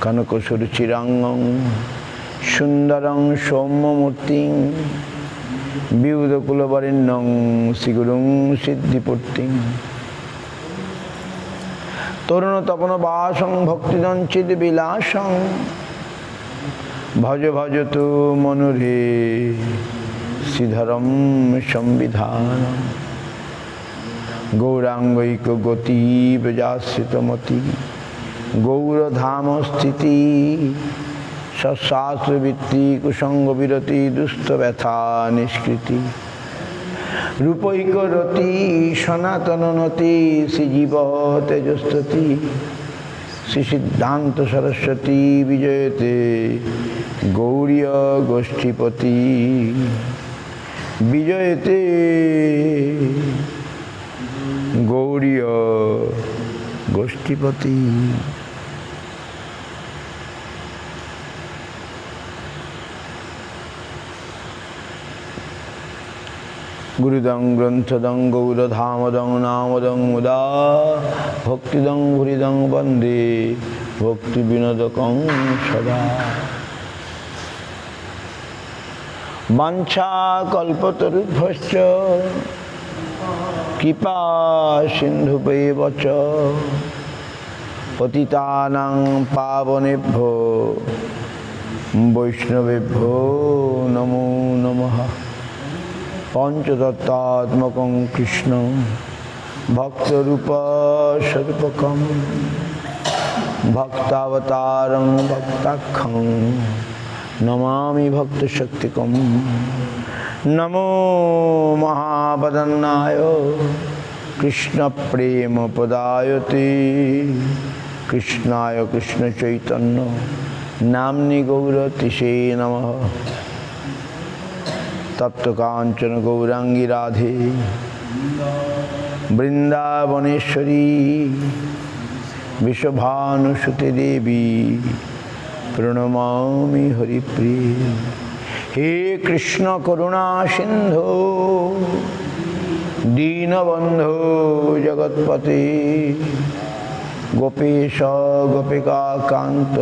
কনকসুরুচিরাঙ্গং সুন্দরং সৌম্যমূর্তিং বিবুধকুলবরেণ্যং শ্রীগুরুং সিদ্ধিপূর্তিং তরুণতপনবাসং ভক্তিদঞ্চিতবিলাসং ভজ ভজতু মনুরে শ্রীধরম সংবিধানম গৌরাঙ্গৈক গতি ব্রজাশ্রিতমতি গৌরধাম স্থিতি সৎশাস্ত্রবৃত্তি কুসঙ্গ বিরতি দুস্থ ব্যথা নিষ্কৃতি রূপৈক রতি সনাতন নতি শ্রীজীব তেজস্তুতি শ্রী সিদ্ধান্ত সরস্বতী বিজয়তে গৌরীয় গোষ্ঠীপতি বিজয়তে গৌরীয় গোষ্ঠীপতি। গুরুদং গ্রন্থদং গৌরধামদং নামদং মুদা ভক্তিদং ভুরিদং বন্দে ভক্তি বিনোদকং সদা। বাঞ্ছা কল্পতরুভ্যশ্চ কৃপা সিন্ধুভ্যেব চ পতিতানাং পাবনেভ্যো বৈষ্ণবেভ্যো নমো নমঃ। পঞ্চতত্ত্বাত্মকং কৃষ্ণ ভক্তরূপ স্বরূপকং ভক্তাবতারং ভক্তাখ্যং নমামি ভক্তশক্তিকং। নমো মহাবদন্নায় কৃষ্ণ প্রেম পদায়তে কৃষ্ণায় কৃষ্ণ চৈতন্য নাম্নি গৌরতিশে নমঃ। তপ্ত কাঞ্চন গৌরাঙ্গী রাধে বৃন্দাবনেশ্বরী বিশ্বভানুসুতে দেবী প্রণমামি হরিপ্রিয়। হে কৃষ্ণ করুণা সিন্ধু দীনবন্ধু জগৎপতে গোপীশ গোপিকা কান্ত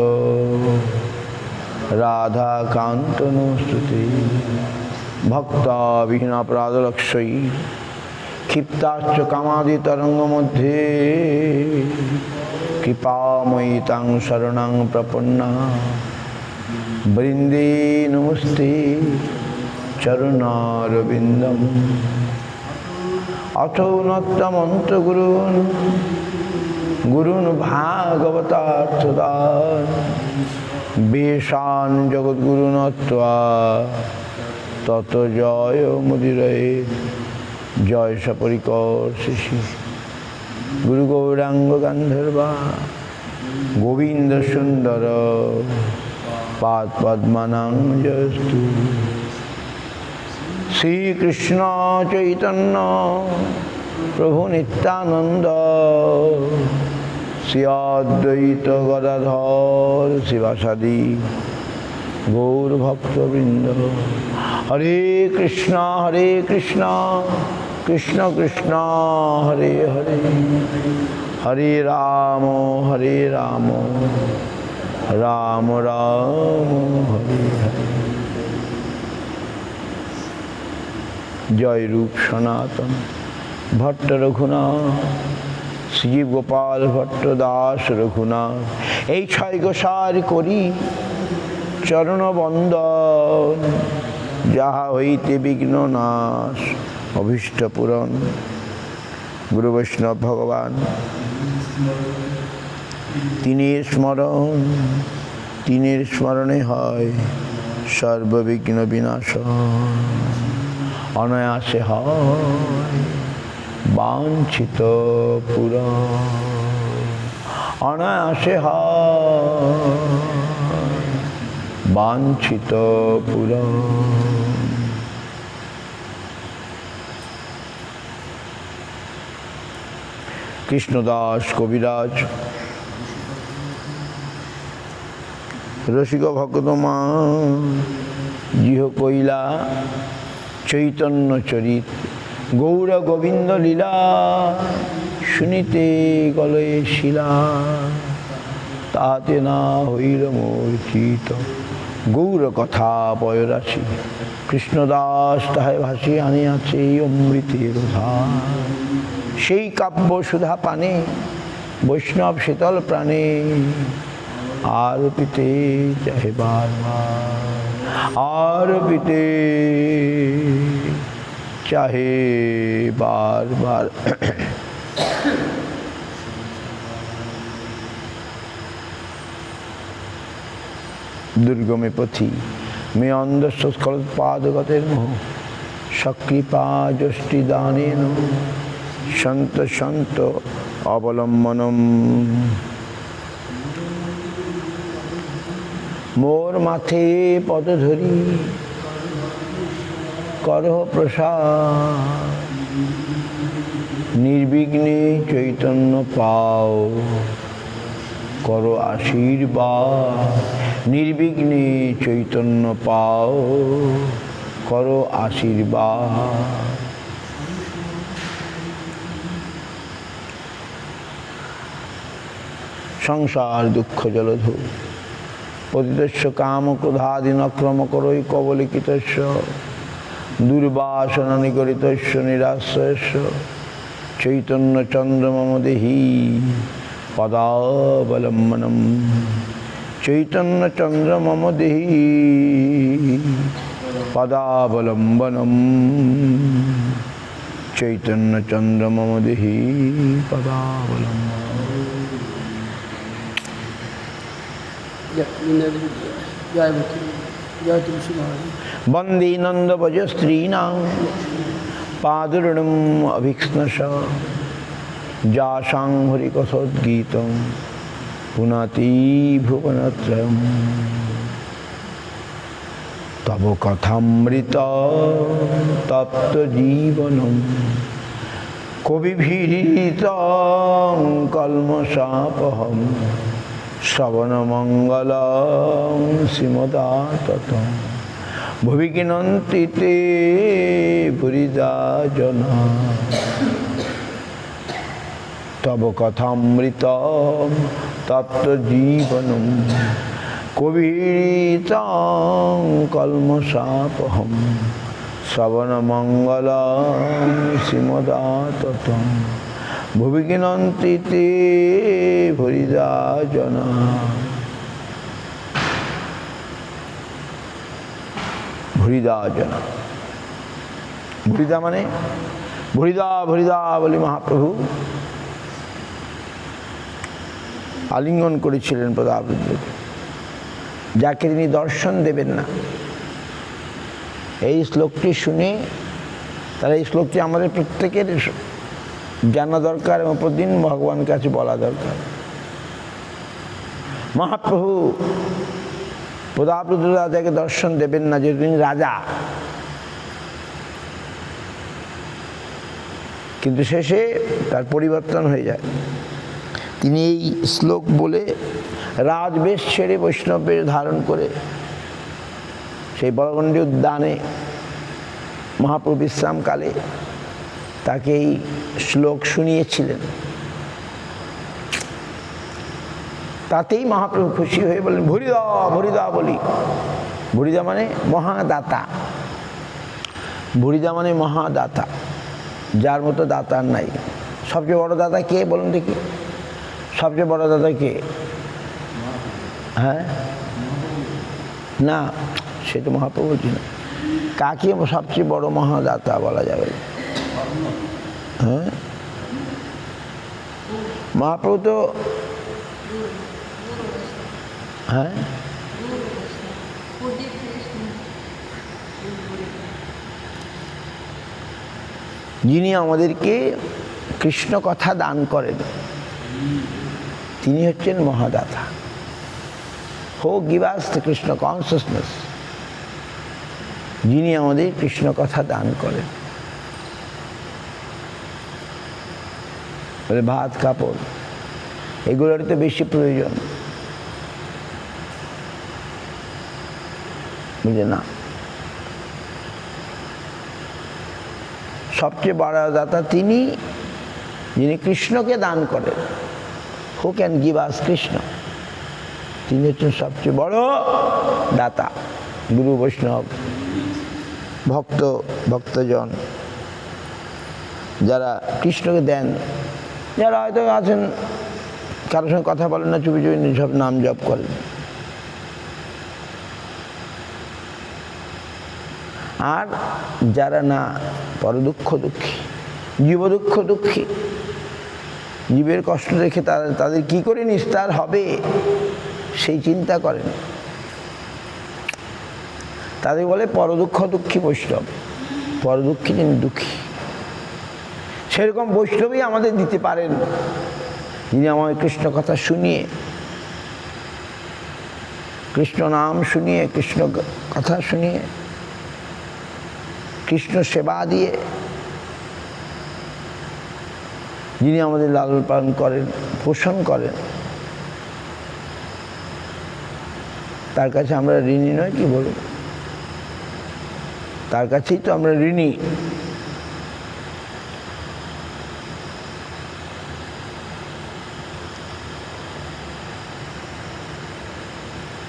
রাধা কান্ত নমস্তুতে। ভক্তা বিহীনাপরাধলক্ষৈ ক্ষিপ্তাশ্চ কামাদি তরঙ্গ মধ্যে কৃপাময়ী তাং শরণং প্রপন্না বৃন্দে নমস্তে চরণারবিন্দম। অথো নত্তমন্ত গুরুন গুরুন ভাগবতার্থদান বেশান জগদ্গুরু নত্বা তত জয় মুদিরয়ে। জয় সপরিকর শিশি গুরু গৌরাঙ্গ গান্ধর্বা গোবিন্দ সুন্দর পাদ পদ্মানাং জয়স্তু। শ্রীকৃষ্ণ চৈতন্য প্রভু নিত্যানন্দ শ্রী অদ্বৈত গদাধর শিবাসাদি গৌর ভক্তবৃন্দ। হরে কৃষ্ণ কৃষ্ণ কৃষ্ণ হরে হরে হরে রাম রাম রাম হরে হরে। জয় রূপ সনাতন ভট্ট রঘুনাথ শ্রীজীব গোপাল ভট্ট দাস রঘুনাথ। এই ছয় গোসার করি চরণ বন্দন যাহা হইতে বিঘ্ন নাশ অভীষ্ট পূরণ। গুরু বৈষ্ণব ভগবান তিনের স্মরণে হয় সর্ববিঘ্ন বিনাশ। অনায়াসে হয় বাঞ্ছিত পূরণ। অনায়াসে হয় বাঞ্ছিত পূরণ। কৃষ্ণদাস কবিরাজ রসিক ভক্তমা জিহ কইলা চৈতন্য চরিত গৌর গোবিন্দ লীলা শুনিতে গলয়ে শিলা। তাতে না হইল মূর্ছিত। গৌর কথা পয়রাশি কৃষ্ণদাস তাহে ভাসি আনিয়াছে অমৃতের ধার। সেই কাব্য সুধা পানে বৈষ্ণব শীতল প্রাণে আর পিতে চাহে বারবার, আর পিতে চাহে বারবার। দুর্গমে পথি মে অন্ধস্খলৎপাদগতের মোহ, সকৃপা যষ্টি দানেন সন্ত সন্ত অবলম্বনম। মোর মাথে পদ ধরি করহ প্রসাদ, নির্বিঘ্নে চৈতন্য পাও করো আশীর্বাদ। নির্বিঘ্নে চৈতন্য পাও করো আশীর্বাদ। সংসার দুঃখ জলধূ পতিতস্য কাম ক্রোধাদি নক্রম করৈ কবলিকিতস্য, দুর্বাসনা নিগরিতস্য নিরাশ্রয়স্য চৈতন্য চন্দ্র মম দেহি পদাবলম্বনম। চৈতন্য চন্দ্র মম দেহি পদাবলম্বনম। চৈতন্য চন্দ্র মম দেহি পদাবলম্বনম। বন্দে নন্দভজ স্ত্রীণাং পাদুরণম অভিক্ষ্ণশ, যাসাং হরিকথোদ্গীতং পুনাতি ভুবনত্রয়ম। তব কথামৃত তপ্ত জীবনম কবিভিরিতং কল্মষাপহম, শ্রবণমঙ্গলং শ্রীমদাততম। ভুবি কিনন্তি তে ভুরিদা জনা, তব কথামৃতম তপ্ত জীবনম কবিরিতং কল্মষাপহম, শ্রবণমঙ্গলং শ্রীমদাততম। ভুবি কিনন্তি তে ভুরিদা জনা। ভুরিদা জনা, ভুরিদা মানে ভুরিদা ভুরিদা বলি মহাপ্রভু আলিঙ্গন করেছিলেন পদাবৃত্তকে, যাকে তিনি দর্শন দেবেন না। এই শ্লোকটি শুনে তাহলে এই শ্লোকটি আমাদের প্রত্যেকের জানা দরকার এবং প্রতিদিন ভগবানের কাছে বলা দরকার। মহাপ্রভু পদাবৃত্ত রাজাকে দর্শন দেবেন না, যেহেতু তিনি রাজা। কিন্তু শেষে তার পরিবর্তন হয়ে যায়। তিনি এই শ্লোক বলে রাজবেশ ছেড়ে বৈষ্ণব বেশ ধারণ করে সেই বরগণ্ডী উদ্যানে মহাপ্রভু বিশ্রামকালে তাকে এই শ্লোক শুনিয়েছিলেন। তাতেই মহাপ্রভু খুশি হয়ে বললেন ভুরিদা ভুরিদা বলি। ভুরিদা মানে মহাদাতা, ভুরিদা মানে মহাদাতা, যার মতো দাতার নাই। সবচেয়ে বড় দাতা কে বলুন দেখি? সবচেয়ে বড় দাতা কে? হ্যাঁ না, সে তো মহাপ্রভু বলছি না। কাকে সবচেয়ে বড় মহাদাতা বলা যাবে? হ্যাঁ, মহাপ্রভু তো হ্যাঁ যিনি আমাদেরকে কৃষ্ণ কথা দান করেন তিনি হচ্ছেন মহাদাতা। হো give us the Krishna consciousness, যিনি আমাদের কৃষ্ণ কথা দান করেন। বলে ভাত কাপড় এগুলোর তো বেশি প্রয়োজন, বুঝে না? সবচেয়ে বড় দাতা তিনি, যিনি কৃষ্ণকে দান করেন। Who can give us Krishna? তিনি হচ্ছেন সবচেয়ে বড় দাতা। গুরু বৈষ্ণব ভক্তজন যারা কৃষ্ণকে দেন, যারা হয়তো আছেন কারোর সঙ্গে কথা বলেন না, চুপি চুপি সব নাম জপ করেন। আর যারা না পরদুঃখ দুঃখী, জীবদুঃখ দুঃখী, জীবের কষ্ট দেখে তাদের কি করে নিস্তার হবে সেই চিন্তা করেন, তাদের বলে পরদুঃখ দুঃখী বৈষ্ণব। পরদুঃখী যিনি দুঃখী, সেরকম বৈষ্ণবই আমাদের দিতে পারেন, যিনি আমাদের কৃষ্ণ কথা শুনিয়ে, কৃষ্ণ নাম শুনিয়ে, কৃষ্ণ কথা শুনিয়ে, কৃষ্ণ সেবা দিয়ে যিনি আমাদের লালন পালন করেন, পোষণ করেন, তার কাছে আমরা ঋণী নয় কি বলুন? তার কাছেই তো আমরা ঋণী।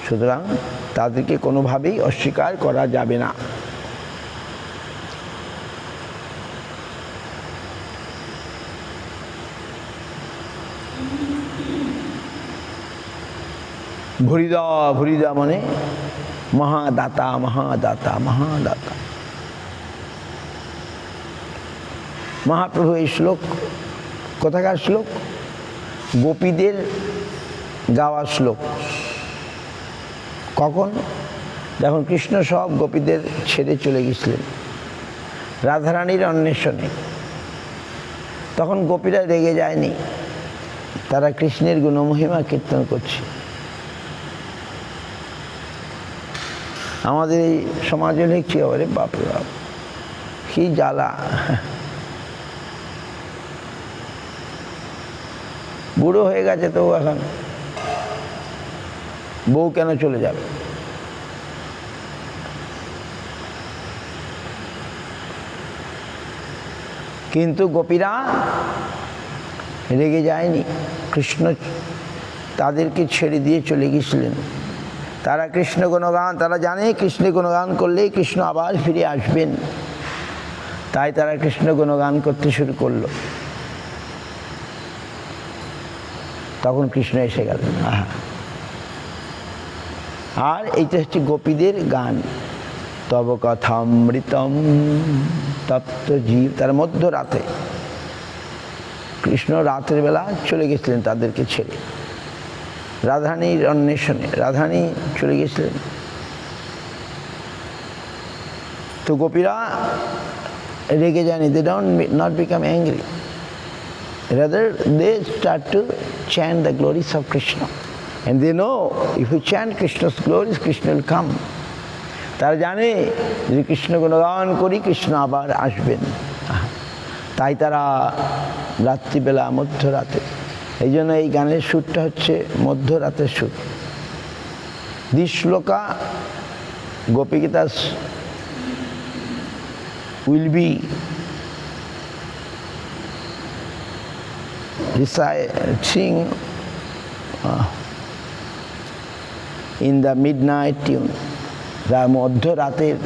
সুতরাং তাদেরকে কোনোভাবেই অস্বীকার করা যাবে না। ভুরিদা ভুরিদা মানে মহাদাতা, মহাদাতা, মহাদাতা। মহাপ্রভু এই শ্লোক কোথাকার শ্লোক? গোপীদের গাওয়া শ্লোক। কখন? যখন কৃষ্ণ সব গোপীদের ছেড়ে চলে গেছিলেন রাধারানীর অন্বেষণে, তখন গোপীরা রেগে যায়নি, তারা কৃষ্ণের গুণমহিমা কীর্তন করছে। আমাদের এই সমাজে লিখছি, আরে বাপরে বাপ কি জ্বালা, বুড়ো হয়ে গেছে তো এখন বউ কেন চলে যাবে? কিন্তু গোপীরা রেগে যায়নি, কৃষ্ণ তাদেরকে ছেড়ে দিয়ে চলে গেছিলেন। তারা কৃষ্ণ গুণগান, তারা জানে কৃষ্ণ গুণগান করলেই কৃষ্ণ আবার ফিরে আসবেন, তাই তারা কৃষ্ণ গুণগান করতে শুরু করলো। তখন কৃষ্ণ এসে গেলেন। আর এইটা হচ্ছে গোপীদের গান। তব কথামৃতম তপ্ত জীব। তার মধ্যরাতে কৃষ্ণ রাতের বেলা চলে গেছিলেন তাদেরকে ছেড়ে, রাধারানীর অন্বেষণে। রাধারানী চলে গেছিলেন, তো গোপীরা রেগে যায়নি। They don't not become angry, rather they start to chant the glories of Krishna, and they know if we chant Krishna's glories, Krishna will come. তারা জানে যে কৃষ্ণ গুণগান করি কৃষ্ণ আবার আসবেন, তাই তারা রাত্রিবেলা মধ্যরাতে, এই জন্য এই গানের সুরটা হচ্ছে মধ্যরাতের সুর। This shloka Gopikitas will be reciting in the midnight tune, the মধ্যরাতের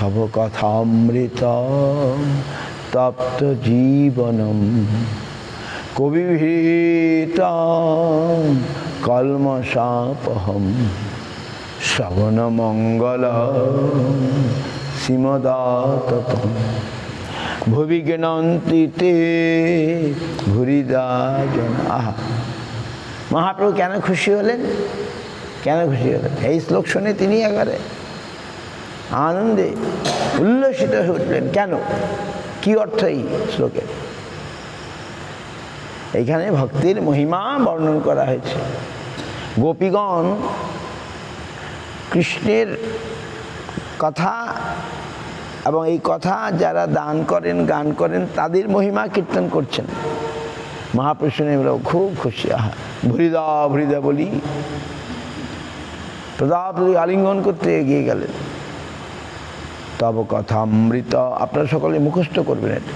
তব কথামৃতম তপ্ত জীবনম কবিভীতম কলমশাপহম শ্রবণমঙ্গলম শ্রীমদাততম ভুবি জ্ঞানন্তি তে ভুরিদা জন। আহা, মহাপ্রভু কেন খুশি হলেন? কেন খুশি হলেন? এই শ্লোক শুনে তিনি একেবারে আনন্দে উল্লসিত হয়ে উঠলেন। কেন? কি অর্থ এই শ্লোকের? এইখানে ভক্তির মহিমা বর্ণন করা হয়েছে। গোপীগণ কৃষ্ণের কথা এবং এই কথা যারা দান করেন, গান করেন, তাদের মহিমা কীর্তন করছেন। মহাপুরুষ শুনে খুব খুশি। আহা, ভুরিদা ভুরিদা বলি প্রতাপদি আলিঙ্গন করতে এগিয়ে গেলেন। তব কথা অমৃত। আপনারা সকলে মুখস্থ করবেন, এটা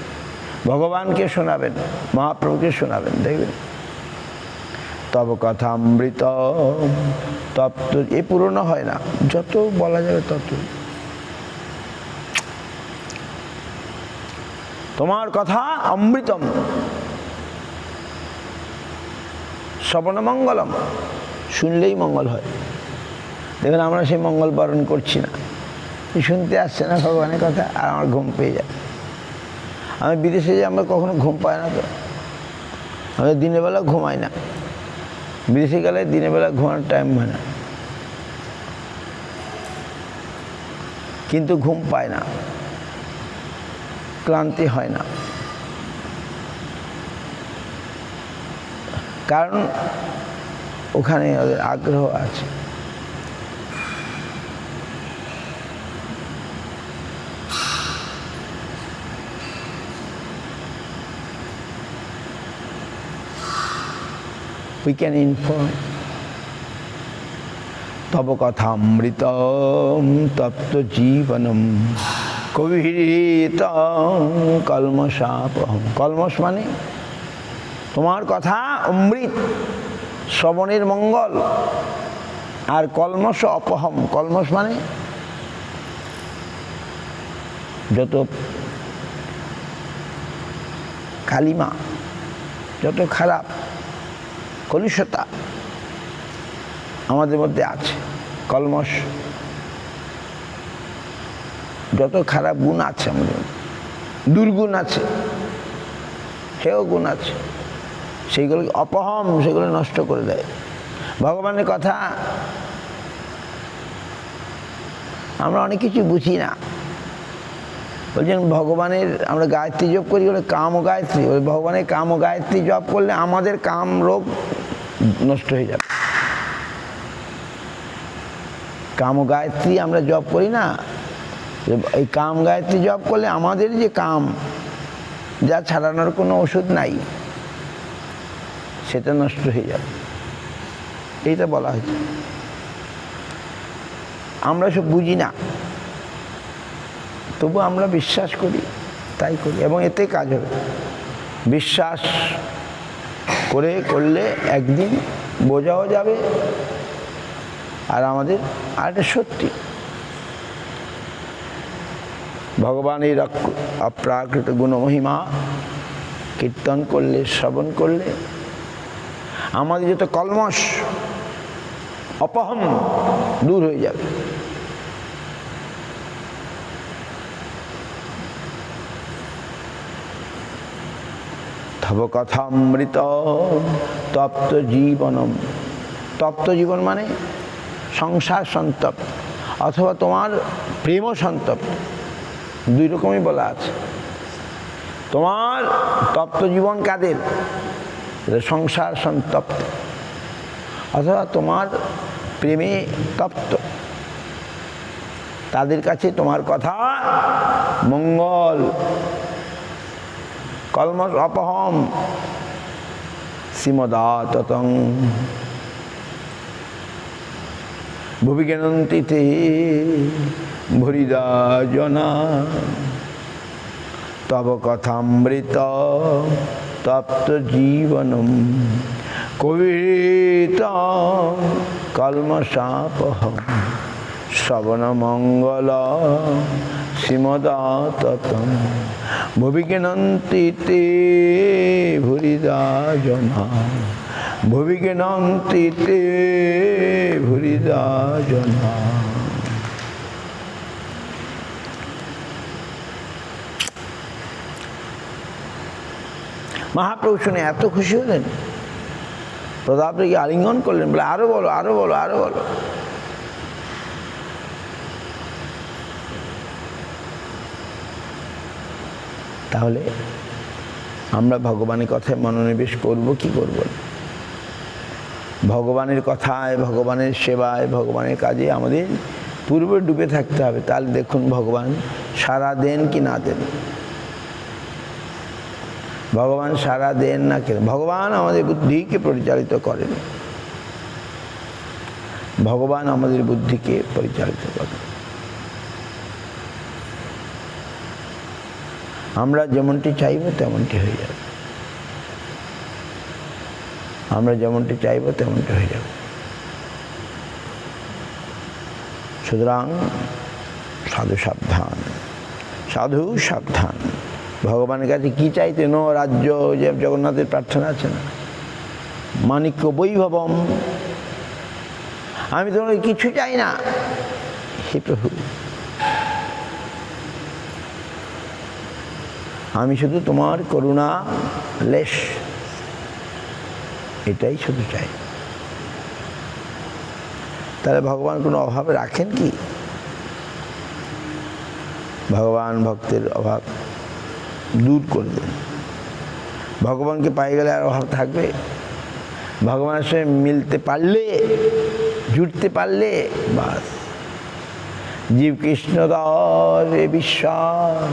ভগবানকে শোনাবেন, মহাপ্রভুকে শোনাবেন, দেখবেন তব কথামৃত তপ্ত, এ পুরনো হয় না, যত বলা যাবে তত। তোমার কথা অমৃতম, শ্রবণ মঙ্গলম, শুনলেই মঙ্গল হয়। দেখুন আমরা সেই মঙ্গল বরণ করছি না, শুনতে আসছে না ভগবানের কথা, আর আমার ঘুম পেয়ে যায়। আমি বিদেশে যাই, আমরা কখনো ঘুম পাই না, তো আমি দিনের বেলা ঘুমাই না। বিদেশে গেলে দিনের বেলা ঘুমানোর টাইম হয় না, কিন্তু ঘুম পায় না, ক্লান্তি হয় না, কারণ ওখানে ওদের আগ্রহ আছে। We can inform. তব কথামৃতম তপ্ত জীবনম কবিহিতং কলমশাপহম। কলমশ মানে তোমার কথা অমৃত, শ্রবণের মঙ্গল। আর কলমশ অপহম, কলমশ মানে যত কালিমা, যত খারাপ কলুষতা আমাদের মধ্যে আছে, কলমশ, যত খারাপ গুণ আছে আমাদের মধ্যে, দুর্গুণ আছে, হেয় গুণ আছে, সেইগুলো অপহম, সেগুলো নষ্ট করে দেয়। ভগবানের কথা আমরা অনেক কিছু বুঝি না। বলছেন ভগবানের, আমরা গায়ত্রী জপ করি বলে কাম ও গায়ত্রী, ওই ভগবানের কাম ও গায়ত্রী জপ করলে আমাদের কাম রোগ নষ্ট হয়ে যাবে। কাম ও গায়ত্রী আমরা জপ করি না, এই কাম গায়ত্রী জপ করলে আমাদের যে কাম, যা ছাড়ানোর কোনো ওষুধ নাই, সেটা নষ্ট হয়ে যাবে, এইটা বলা হয়েছে। আমরা সব বুঝি না, তবু আমরা বিশ্বাস করি, তাই করি, এবং এতে কাজ হবে। বিশ্বাস করলে একদিন বোঝাও যাবে। আর আমাদের আরেকটা সত্যি, ভগবানের অপ্রাকৃত গুণমহিমা কীর্তন করলে, শ্রবণ করলে আমাদের যত কলমশ অপহম দূর হয়ে যাবে। তব কথামৃত তপ্ত জীবনম। তপ্ত জীবন মানে সংসার সন্তপ্ত, অথবা তোমার প্রেম সন্তপ্ত, দুই রকমই বলা আছে। তোমার তপ্ত জীবন কাদের? সংসার সন্তপ্ত, অথবা তোমার প্রেমে তপ্ত, তাদের কাছে তোমার কথা মঙ্গল, কলমশ অপহম শ্রীমদাততং ভুবি জ্ঞানন্তি তে ভুরিদা জনা। তব কথামৃত তপ্ত জীবনম কবিহিতং কলমশাপহম শ্রবণ মঙ্গল শ্রীমদাততং ভুবি জ্ঞানন্তি তে ভুরিদা জনা। ভুবি জ্ঞানন্তি তে ভুরিদা জনা। মহাপ্রভু শুনে এত খুশি হলেন, প্রতাপকে আলিঙ্গন করলেন, বলে আরো বলো, আরো বলো, আরো বলো। তাহলে আমরা ভগবানের কথায় মনোনিবেশ করব কি করব না? ভগবানের কথায়, ভগবানের সেবায়, ভগবানের কাজে আমাদের পূর্বে ডুবে থাকতে হবে। তাহলে দেখুন ভগবান সারা দেন কি না দেন। ভগবান সারা দেন না কেন? ভগবান আমাদের বুদ্ধিকে পরিচালিত করেন, ভগবান আমাদের বুদ্ধিকে পরিচালিত করেন। আমরা যেমনটি চাইব তেমনটি হয়ে যাবে। আমরা যেমনটি চাইব তেমনটি হয়ে যাবে। সুতরাং সাধু সাবধান, সাধু সাবধান। ভগবানের কাছে কি চাইতেন? রাজ্য, যে জগন্নাথের প্রার্থনা আছে না, মাণিক্য বৈভবম, আমি তোমাকে কিছু চাই না হে প্রভু, আমি শুধু তোমার করুণা লেশ, এটাই শুধু চাই। তাহলে ভগবান কোনো অভাব রাখেন কি? ভগবান ভক্তের অভাব দূর করে দেন। ভগবানকে পাই গেলে আর অভাব থাকবে? ভগবানের সঙ্গে মিলতে পারলে, জুড়তে পারলে বাস। জীব কৃষ্ণ দাসে বিশ্বাস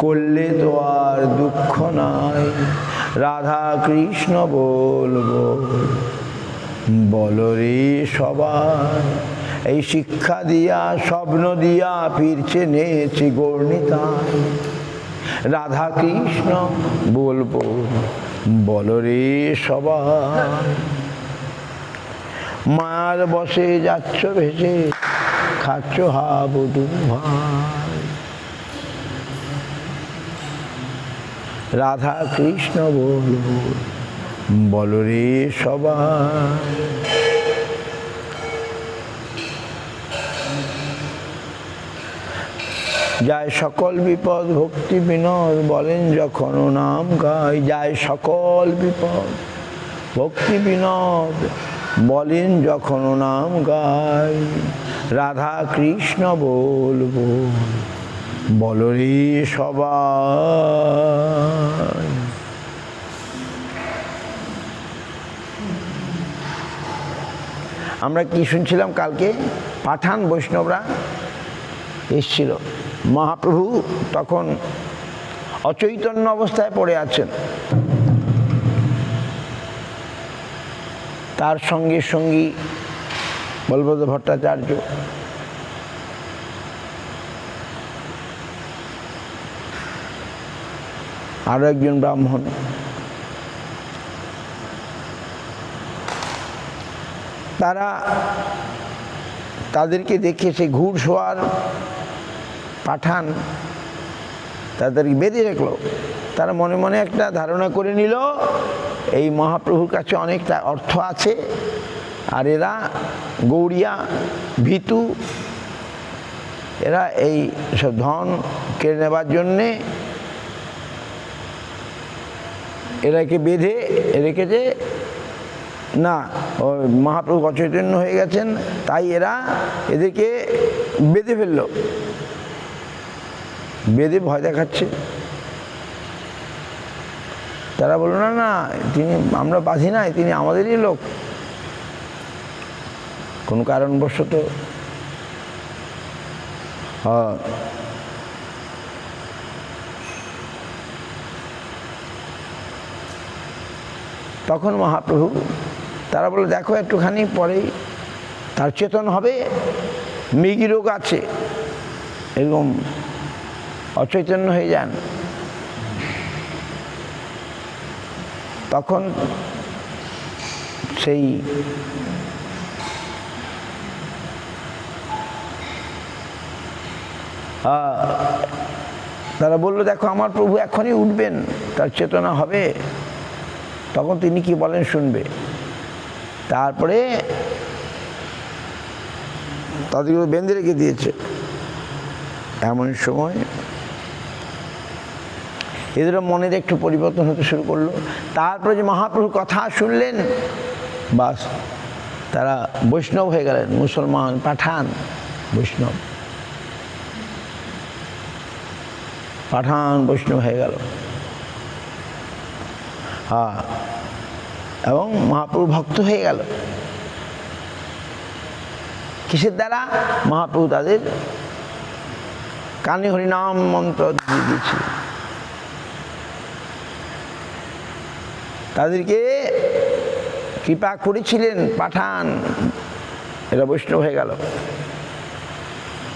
করলে তো আর দুঃখ নাই, রাধা কৃষ্ণ বলবো বলো রে সবাই। এই শিক্ষা দিয়া স্বপ্ন দিয়া ফিরছে নেছে গর্ণিতায়, রাধা কৃষ্ণ বলবো বলো রে সবাই। মায়ার বসে যাচ্ছ ভেসে, খাচ্ছ হাবুডু ভাই, রাধা কৃষ্ণ বলবো বলো রে সবাই। যায় সকল বিপদ ভক্তি বিনোদ বলেন যখন নাম গাই, যায় সকল বিপদ ভক্তি বিনোদ বলেন যখন নাম গাই, রাধা কৃষ্ণ বলবো বলো রে সবাই। আমরা কি শুনছিলাম কালকে? পাঠান বৈষ্ণবরা এসছিল, মহাপ্রভু তখন অচৈতন্য অবস্থায় পড়ে আছেন, তার সঙ্গে সঙ্গী বলভদ্র ভট্টাচার্য, আরো একজন ব্রাহ্মণ, তাদেরকে দেখে সে ঘুড়সওয়ার পাঠান তাদেরকে বেঁধে রাখলো। তারা মনে মনে একটা ধারণা করে নিল এই মহাপ্রভুর কাছে অনেকটা অর্থ আছে, আর এরা গৌড়িয়া ভীতু, এরা এই সব ধন কেড়ে নেবার জন্যে এরাকে বেঁধে রেখেছে। না, ওই মহাপ্রভু অচৈতন্য হয়ে গেছেন, তাই এরা এদেরকে বেঁধে ফেললো, বেঁধে ভয় দেখাচ্ছে। তারা বলল না না, তিনি, আমরা বাঁধি নাই, তিনি আমাদেরই লোক, কোনো কারণবশত তখন মহাপ্রভু, তারা বলে দেখো একটুখানি পরেই তার চেতন হবে, মৃগী রোগ আছে, এরকম অচৈতন্য হয়ে যান। তখন সেই তারা বলল দেখো আমার প্রভু এখনই উঠবেন, তার চেতনা হবে, তখন তিনি কি বলেন শুনবে। তারপরে তাদেরকে বেঁধে রেখে দিয়েছে। এমন সময় এদের মনের একটু পরিবর্তন হতে শুরু করলো। তারপরে যে মহাপ্রভুর কথা শুনলেন, বাস তারা বৈষ্ণব হয়ে গেলেন, মুসলমান, পাঠান বৈষ্ণব, পাঠান বৈষ্ণব হয়ে গেল। হ্যাঁ, এবং মহাপ্রভু ভক্ত হয়ে গেল। কিসের দ্বারা? মহাপ্রভু তাদের কানে হরিনাম মন্ত্র দিয়ে দিয়েছে, তাদেরকে কৃপা করেছিলেন। পাঠান, এরা বৈষ্ণব হয়ে গেল,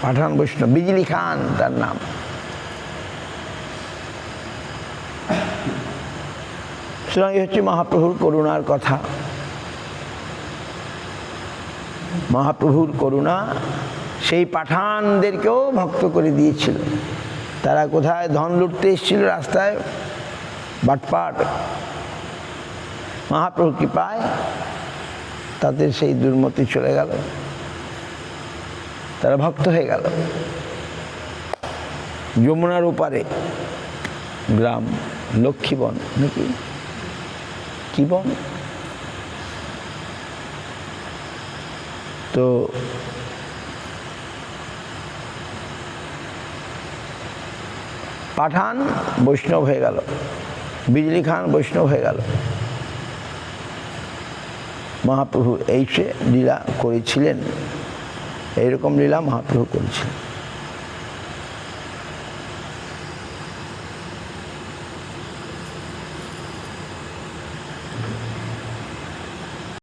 পাঠান বৈষ্ণব, বিজলি খান তার নাম। সুতরাং এই হচ্ছে মহাপ্রভুর করুণার কথা। মহাপ্রভুর করুণা সেই পাঠানদেরকেও ভক্ত করে দিয়েছিল। তারা কোথায় ধন লুটতে এসেছিল, রাস্তায় বাটপাট, মহাপ্রভু কৃপায় তাদের সেই দুর্মতি চলে গেল, তারা ভক্ত হয়ে গেল। যমুনার ওপারে গ্রাম লক্ষ্মীবন, নাকি কি বন, তো পাঠান বৈষ্ণব হয়ে গেল, বিজলি খান বৈষ্ণব হয়ে গেল। মহাপ্রভু এই সে লীলা করেছিলেন, এইরকম লীলা মহাপ্রভু করেছিলেন।